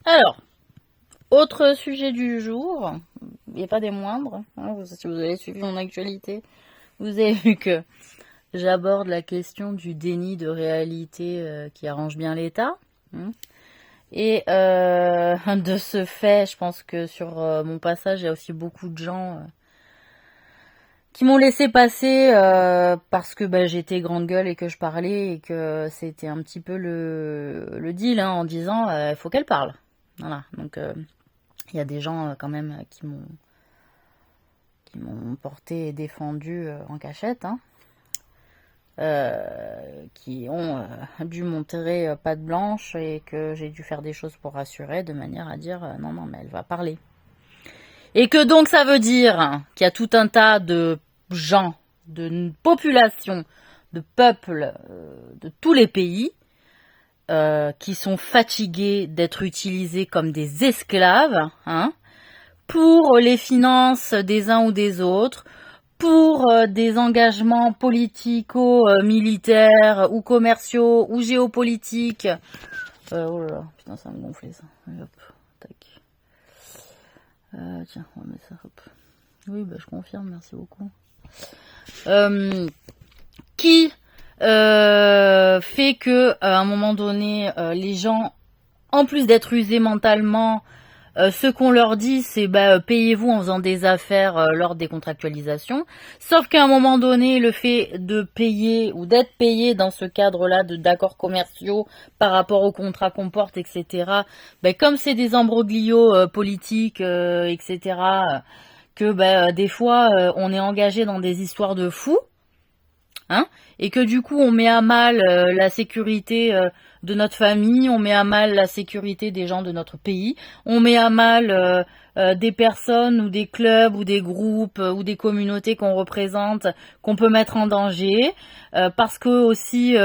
Alors, autre sujet du jour, et pas des moindres, hein, si vous avez suivi mon actualité, vous avez vu que j'aborde la question du déni de réalité qui arrange bien l'État. Hein. Et de ce fait, je pense que sur mon passage, il y a aussi beaucoup de gens qui m'ont laissé passer parce que j'étais grande gueule et que je parlais et que c'était un petit peu le deal hein, en disant il faut qu'elle parle. Voilà, donc il y a des gens quand même qui m'ont porté et défendu en cachette, hein, qui ont dû montrer patte blanche et que j'ai dû faire des choses pour rassurer de manière à dire non non mais elle va parler. Et que donc ça veut dire qu'il y a tout un tas de gens, de populations, de peuples de tous les pays qui sont fatigués d'être utilisés comme des esclaves, hein, pour les finances des uns ou des autres, pour des engagements politico-militaires ou commerciaux ou géopolitiques. Oh là là, putain ça va me gonfler ça. Hop, tac. Tiens, on va mettre ça, hop. Oui, je confirme, merci beaucoup. Qui fait que à un moment donné, les gens, en plus d'être usés mentalement, ce qu'on leur dit, c'est payez-vous en faisant des affaires lors des contractualisations. Sauf qu'à un moment donné, le fait de payer ou d'être payé dans ce cadre-là d'accords commerciaux par rapport aux contrats qu'on porte, etc. Comme c'est des imbroglios politiques, etc. Que des fois on est engagé dans des histoires de fous. Hein, et que du coup on met à mal la sécurité de notre famille, on met à mal la sécurité des gens de notre pays, on met à mal des personnes ou des clubs ou des groupes ou des communautés qu'on représente, qu'on peut mettre en danger, parce que aussi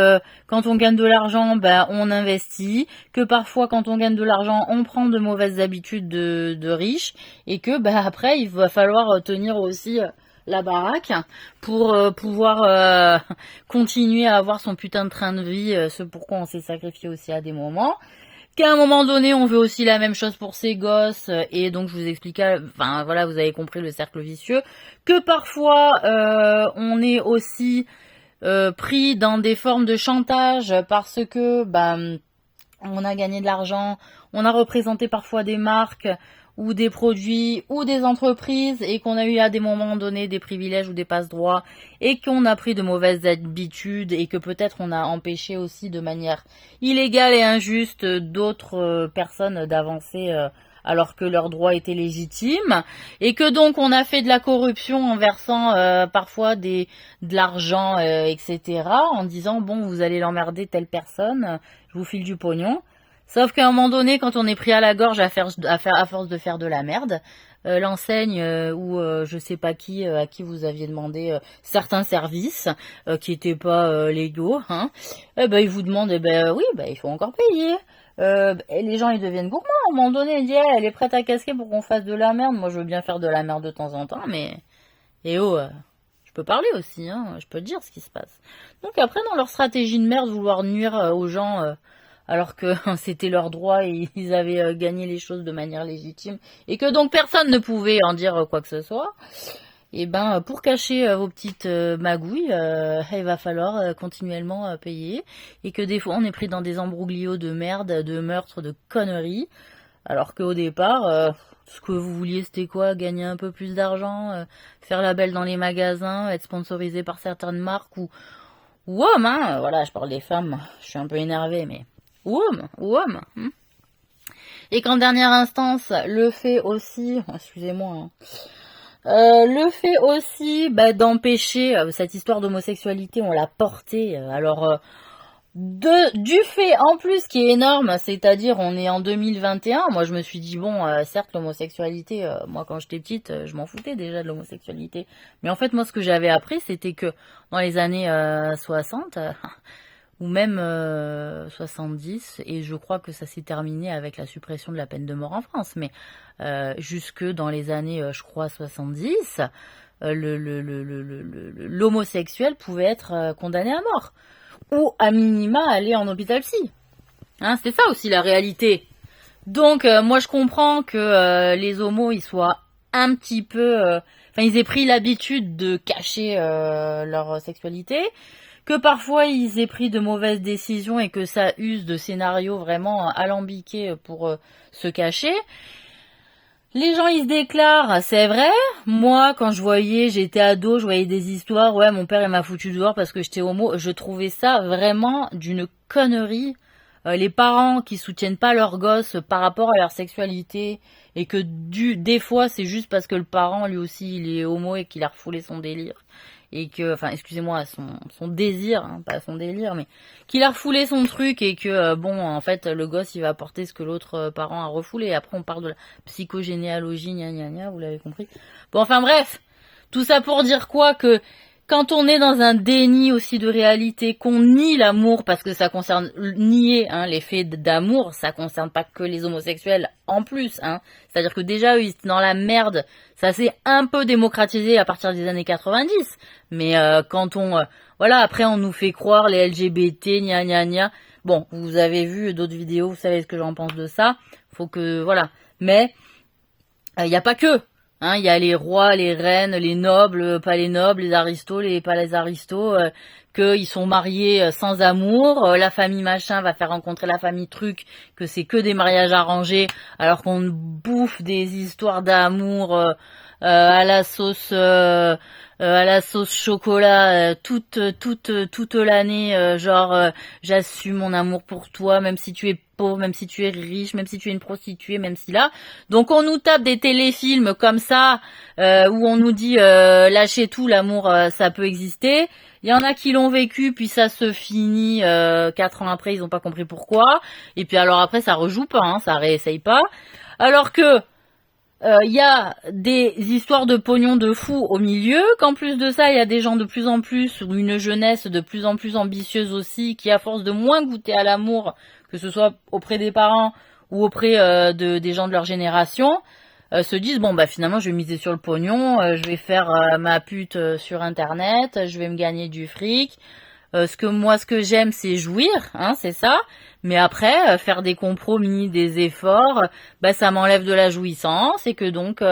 quand on gagne de l'argent, on investit, que parfois quand on gagne de l'argent, on prend de mauvaises habitudes de riches, et que après il va falloir tenir aussi la baraque pour pouvoir continuer à avoir son putain de train de vie, ce pourquoi on s'est sacrifié aussi à des moments. Qu'à un moment donné, on veut aussi la même chose pour ses gosses, et donc je vous explique, enfin voilà, vous avez compris le cercle vicieux, que parfois on est aussi pris dans des formes de chantage parce que on a gagné de l'argent, on a représenté parfois des marques ou des produits ou des entreprises et qu'on a eu à des moments donnés des privilèges ou des passe-droits et qu'on a pris de mauvaises habitudes et que peut-être on a empêché aussi de manière illégale et injuste d'autres personnes d'avancer alors que leurs droits étaient légitimes et que donc on a fait de la corruption en versant parfois de l'argent, etc. en disant bon vous allez l'emmerder telle personne, je vous file du pognon. Sauf qu'à un moment donné, quand on est pris à la gorge à force de faire de la merde, l'enseigne ou je sais pas qui, à qui vous aviez demandé certains services qui étaient pas légaux, hein, ils vous demandent, oui, il faut encore payer. Et les gens ils deviennent gourmands à un moment donné, ils disent elle est prête à casquer pour qu'on fasse de la merde. Moi je veux bien faire de la merde de temps en temps, mais je peux parler aussi, hein, je peux te dire ce qui se passe. Donc après dans leur stratégie de merde, vouloir nuire aux gens alors que c'était leur droit et ils avaient gagné les choses de manière légitime et que donc personne ne pouvait en dire quoi que ce soit. Et pour cacher vos petites magouilles, il va falloir continuellement payer et que des fois on est pris dans des embrouillios de merde, de meurtres, de conneries, alors qu'au départ ce que vous vouliez c'était quoi? Gagner un peu plus d'argent, faire la belle dans les magasins, être sponsorisé par certaines marques ou hommes, hein, voilà, je parle des femmes, je suis un peu énervée mais ou homme. Et qu'en dernière instance, le fait aussi, excusez-moi, hein, le fait aussi d'empêcher cette histoire d'homosexualité, on l'a portée. Du fait en plus qui est énorme, c'est-à-dire on est en 2021, moi je me suis dit bon, certes l'homosexualité, moi quand j'étais petite, je m'en foutais déjà de l'homosexualité. Mais en fait moi ce que j'avais appris c'était que dans les années 60... ou même 70, et je crois que ça s'est terminé avec la suppression de la peine de mort en France, mais jusque dans les années, je crois, 70, l'homosexuel pouvait être condamné à mort, ou à minima aller en hôpital psy. Hein, c'était ça aussi la réalité. Donc moi je comprends que les homos ils soient un petit peu, enfin ils aient pris l'habitude de cacher leur sexualité, que parfois ils aient pris de mauvaises décisions et que ça use de scénarios vraiment alambiqués pour se cacher. Les gens ils se déclarent, c'est vrai. Moi quand j'étais ado, je voyais des histoires, ouais mon père il m'a foutu dehors parce que j'étais homo. Je trouvais ça vraiment d'une connerie. Les parents qui soutiennent pas leurs gosses par rapport à leur sexualité et que des fois c'est juste parce que le parent lui aussi il est homo et qu'il a refoulé son délire et que, enfin excusez-moi, son désir, hein, pas son délire, mais qu'il a refoulé son truc et que bon en fait le gosse il va porter ce que l'autre parent a refoulé. Après on parle de la psychogénéalogie, gna gna gna, vous l'avez compris. Bon enfin bref, tout ça pour dire quoi, que quand on est dans un déni aussi de réalité, qu'on nie l'amour, parce que ça concerne nier les faits d'amour, ça concerne pas que les homosexuels en plus. C'est-à-dire que déjà, eux, ils étaient dans la merde. Ça s'est un peu démocratisé à partir des années 90. Mais quand voilà, après on nous fait croire les LGBT, gna gna gna. Bon, vous avez vu d'autres vidéos, vous savez ce que j'en pense de ça. Faut que, voilà. Mais il n'y a pas que. Il y a les rois, les reines, les nobles, pas les nobles, les aristos, pas les aristos, qu'ils sont mariés sans amour, la famille machin va faire rencontrer la famille truc, que c'est que des mariages arrangés, alors qu'on bouffe des histoires d'amour à la sauce chocolat toute l'année, genre j'assume mon amour pour toi, même si tu es pauvre, même si tu es riche, même si tu es une prostituée, même si là. Donc on nous tape des téléfilms comme ça où on nous dit lâchez tout, l'amour ça peut exister. Il y en a qui l'ont vécu, puis ça se finit 4 ans après, ils ont pas compris pourquoi. Et puis alors après ça rejoue pas, ça réessaye pas. Alors que il y a des histoires de pognon de fou au milieu, qu'en plus de ça, il y a des gens de plus en plus, ou une jeunesse de plus en plus ambitieuse aussi, qui à force de moins goûter à l'amour, que ce soit auprès des parents ou auprès des gens de leur génération, se disent bon bah finalement je vais miser sur le pognon, je vais faire ma pute sur internet, je vais me gagner du fric. Ce que j'aime c'est jouir, c'est ça. Mais après, faire des compromis, des efforts, bah ça m'enlève de la jouissance et que donc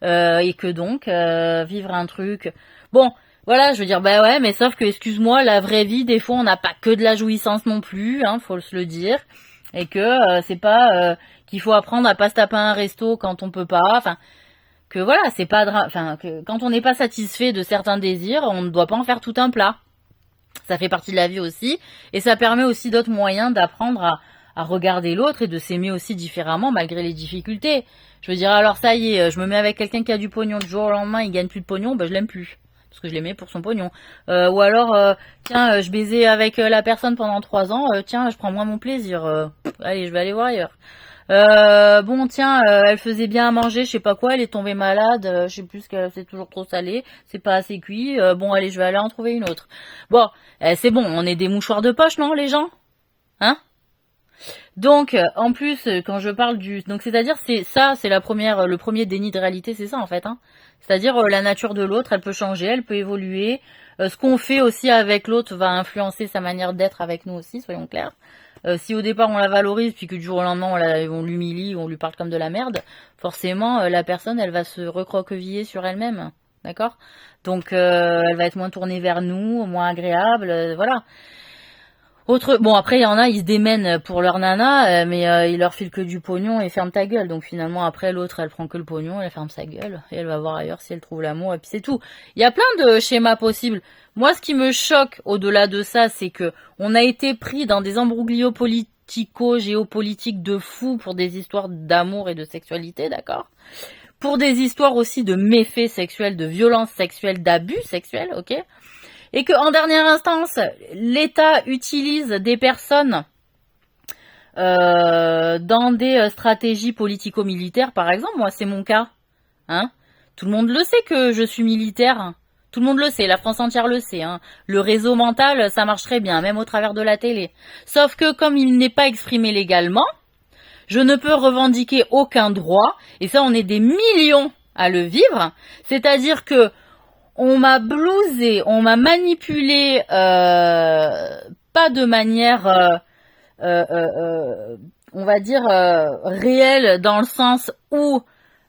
vivre un truc. Bon, voilà, je veux dire, bah ouais, mais sauf que excuse-moi, la vraie vie, des fois, on n'a pas que de la jouissance non plus, faut se le dire, et que c'est pas qu'il faut apprendre à pas se taper un resto quand on peut pas, enfin que voilà, c'est pas que quand on n'est pas satisfait de certains désirs, on ne doit pas en faire tout un plat. Ça fait partie de la vie aussi, et ça permet aussi d'autres moyens d'apprendre à regarder l'autre et de s'aimer aussi différemment malgré les difficultés. Je veux dire, alors ça y est, je me mets avec quelqu'un qui a du pognon du jour au lendemain, il gagne plus de pognon, je l'aime plus. Parce que je l'aimais pour son pognon. Ou alors, tiens, je baisais avec la personne pendant 3 ans, tiens, je prends moins mon plaisir. Allez, je vais aller voir ailleurs. Bon tiens, elle faisait bien à manger, je sais pas quoi, elle est tombée malade, je sais plus que c'est toujours trop salé, c'est pas assez cuit, bon allez je vais aller en trouver une autre. Bon, c'est bon, on est des mouchoirs de poche, non les gens? Donc en plus quand je parle donc c'est-à-dire c'est le premier déni de réalité, c'est ça en fait, C'est-à-dire la nature de l'autre, elle peut changer, elle peut évoluer, ce qu'on fait aussi avec l'autre va influencer sa manière d'être avec nous aussi, soyons clairs. Si au départ on la valorise puis que du jour au lendemain on l'humilie, on lui parle comme de la merde, forcément la personne elle va se recroqueviller sur elle-même, d'accord? Donc elle va être moins tournée vers nous, moins agréable, voilà. Bon après il y en a, ils se démènent pour leur nana, mais ils leur filent que du pognon et ferment ta gueule. Donc finalement après l'autre elle prend que le pognon, elle ferme sa gueule et elle va voir ailleurs si elle trouve l'amour et puis c'est tout. Il y a plein de schémas possibles. Moi ce qui me choque au-delà de ça, c'est que on a été pris dans des embrouillos politico-géopolitiques de fous pour des histoires d'amour et de sexualité, d'accord ? Pour des histoires aussi de méfaits sexuels, de violences sexuelles, d'abus sexuels, ok ? Et que en dernière instance, l'État utilise des personnes dans des stratégies politico-militaires, par exemple. Moi, c'est mon cas. Tout le monde le sait que je suis militaire. Tout le monde le sait, la France entière le sait. Le réseau mental, ça marche très bien, même au travers de la télé. Sauf que comme il n'est pas exprimé légalement, je ne peux revendiquer aucun droit. Et ça, on est des millions à le vivre. C'est-à-dire que on m'a blousé, on m'a manipulé, pas de manière on va dire, réel dans le sens où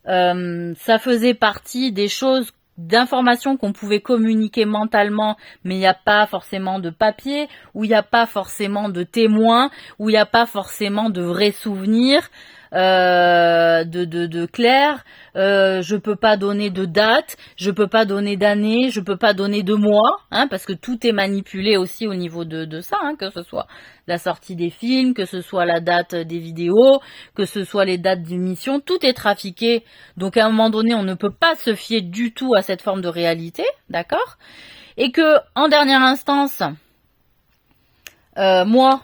ça faisait partie des choses, d'informations qu'on pouvait communiquer mentalement, mais il n'y a pas forcément de papier, où il n'y a pas forcément de témoins, où il n'y a pas forcément de vrais souvenirs, de clair. Je peux pas donner de date, je peux pas donner d'année, je peux pas donner de mois, hein, parce que tout est manipulé aussi au niveau de ça, hein, que ce soit la sortie des films, que ce soit la date des vidéos, que ce soit les dates d'émission, tout est trafiqué. Donc à un moment donné, on ne peut pas se fier du tout à cette forme de réalité, d'accord? Et que, en dernière instance, moi,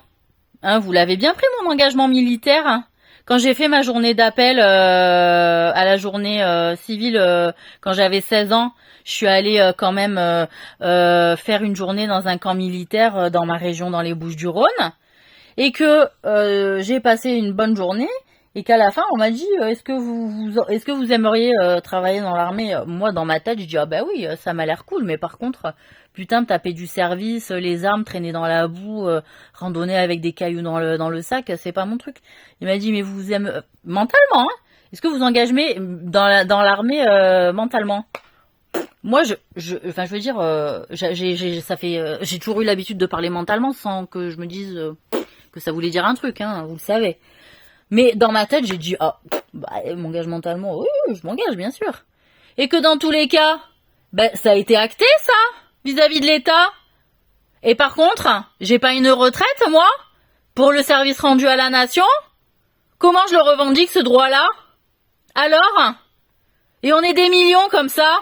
hein, vous l'avez bien pris mon engagement militaire, hein. Quand j'ai fait ma journée d'appel à la journée civile quand j'avais 16 ans, je suis allée quand même faire une journée dans un camp militaire dans ma région, dans les Bouches-du-Rhône, et que j'ai passé une bonne journée, et qu'à la fin on m'a dit est-ce que vous aimeriez travailler dans l'armée? Moi dans ma tête je dis ah bah oui, ça m'a l'air cool, mais par contre putain, me taper du service, les armes, traîner dans la boue, randonner avec des cailloux dans le sac, c'est pas mon truc. Il m'a dit mais vous aimez mentalement, hein? Est-ce que vous engagez dans l'armée mentalement? Moi, enfin, je veux dire, j'ai toujours eu l'habitude de parler mentalement sans que je me dise que ça voulait dire un truc, hein, vous le savez. Mais dans ma tête, j'ai dit, ah, bah, m'engage mentalement, oui, je m'engage, bien sûr. Et que dans tous les cas, ben, ça a été acté, ça, vis-à-vis de l'État. Et par contre, j'ai pas une retraite, moi, pour le service rendu à la nation. Comment je le revendique, ce droit-là? Alors? Et on est des millions comme ça?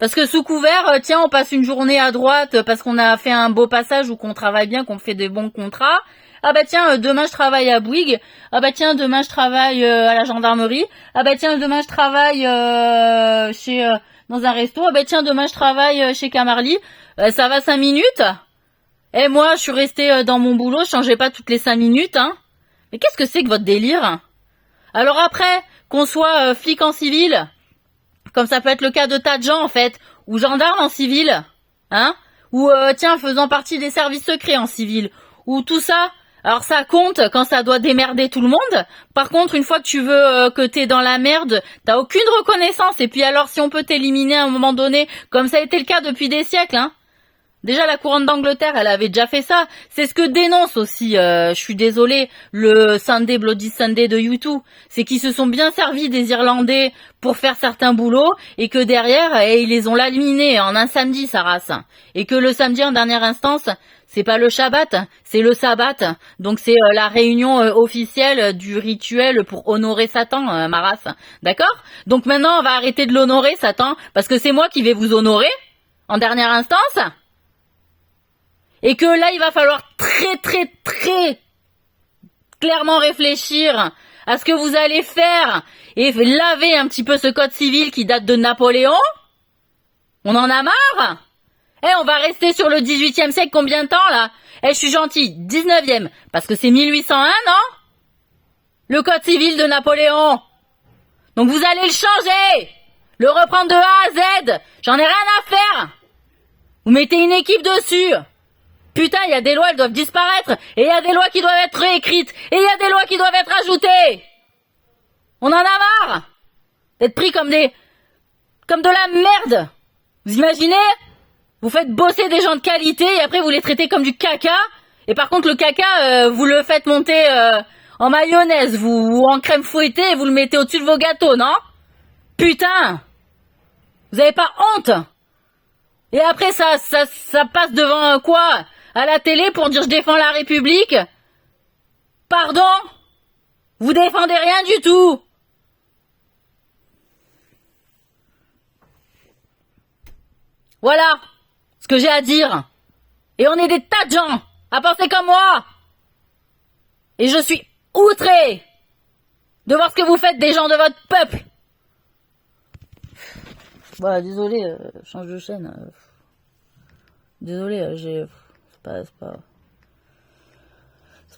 Parce que sous couvert, tiens, on passe une journée à droite parce qu'on a fait un beau passage ou qu'on travaille bien, qu'on fait des bons contrats. Ah bah tiens, demain je travaille à Bouygues. Ah bah tiens, demain je travaille à la gendarmerie. Ah bah tiens, demain je travaille chez dans un resto. Ah bah tiens, demain je travaille chez Camarly. Ça va 5 minutes? Et moi, je suis restée dans mon boulot, je changeais pas toutes les 5 minutes, hein. Mais qu'est-ce que c'est que votre délire? Alors après, qu'on soit flic en civil, comme ça peut être le cas de tas de gens en fait, ou gendarme en civil, hein, ou tiens, faisant partie des services secrets en civil, ou tout ça. Alors ça compte quand ça doit démerder tout le monde. Par contre, une fois que tu veux que t'es dans la merde, t'as aucune reconnaissance. Et puis alors, si on peut t'éliminer à un moment donné, comme ça a été le cas depuis des siècles, hein. Déjà, la couronne d'Angleterre, elle avait déjà fait ça. C'est ce que dénonce aussi, je suis désolée, le Sunday Bloody Sunday de U2. C'est qu'ils se sont bien servis des Irlandais pour faire certains boulots et que derrière, ils les ont laminés en un samedi, sa race. Et que le samedi, en dernière instance, c'est pas le Shabbat, c'est le Sabbat. Donc c'est la réunion officielle du rituel pour honorer Satan, ma race. D'accord? Donc maintenant, on va arrêter de l'honorer, Satan, parce que c'est moi qui vais vous honorer, en dernière instance. Et que là, il va falloir très clairement réfléchir à ce que vous allez faire et laver un petit peu ce code civil qui date de Napoléon. On en a marre. On va rester sur le 18e siècle combien de temps, là? Je suis gentille, 19e, parce que c'est 1801, non? Le code civil de Napoléon. Donc vous allez le changer, le reprendre de A à Z. J'en ai rien à faire. Vous mettez une équipe dessus. Putain, il y a des lois, elles doivent disparaître. Et il y a des lois qui doivent être réécrites. Et il y a des lois qui doivent être ajoutées. On en a marre d'être pris comme de la merde. Vous imaginez? Vous faites bosser des gens de qualité et après vous les traitez comme du caca. Et par contre, le caca, vous le faites monter en mayonnaise ou en crème fouettée et vous le mettez au-dessus de vos gâteaux, non? Putain! Vous avez pas honte? Et après, ça passe devant quoi? À la télé pour dire je défends la République? Pardon? Vous défendez rien du tout. Voilà ce que j'ai à dire. Et on est des tas de gens à penser comme moi. Et je suis outré de voir ce que vous faites des gens de votre peuple. Voilà, désolé, change de chaîne. Désolé, c'est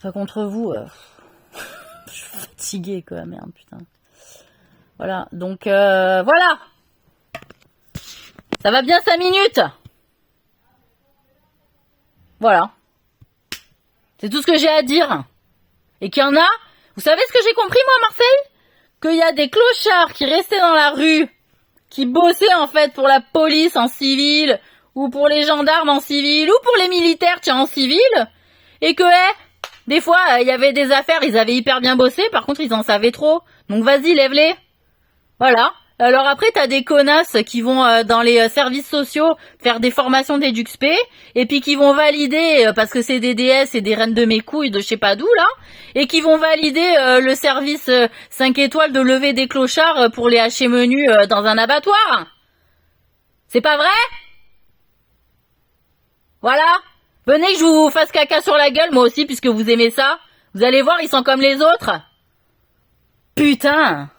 pas contre vous. Je suis fatiguée, quoi, merde, putain. Voilà, donc, voilà. Ça va bien 5 minutes. Voilà. C'est tout ce que j'ai à dire. Et qu'il y en a, vous savez ce que j'ai compris moi à Marseille? Qu'il y a des clochards qui restaient dans la rue, qui bossaient en fait pour la police en civil, ou pour les gendarmes en civil, ou pour les militaires tiens en civil, et que des fois il y avait des affaires, ils avaient hyper bien bossé, par contre ils en savaient trop. Donc vas-y, lève-les. Voilà. Alors après, t'as des connasses qui vont dans les services sociaux faire des formations d'EduxP, et puis qui vont valider, parce que c'est des DS et des reines de mes couilles de je sais pas d'où là, et qui vont valider le service 5 étoiles de lever des clochards pour les hacher menus dans un abattoir. C'est pas vrai? Voilà. Venez que je vous fasse caca sur la gueule, moi aussi, puisque vous aimez ça. Vous allez voir, ils sont comme les autres. Putain.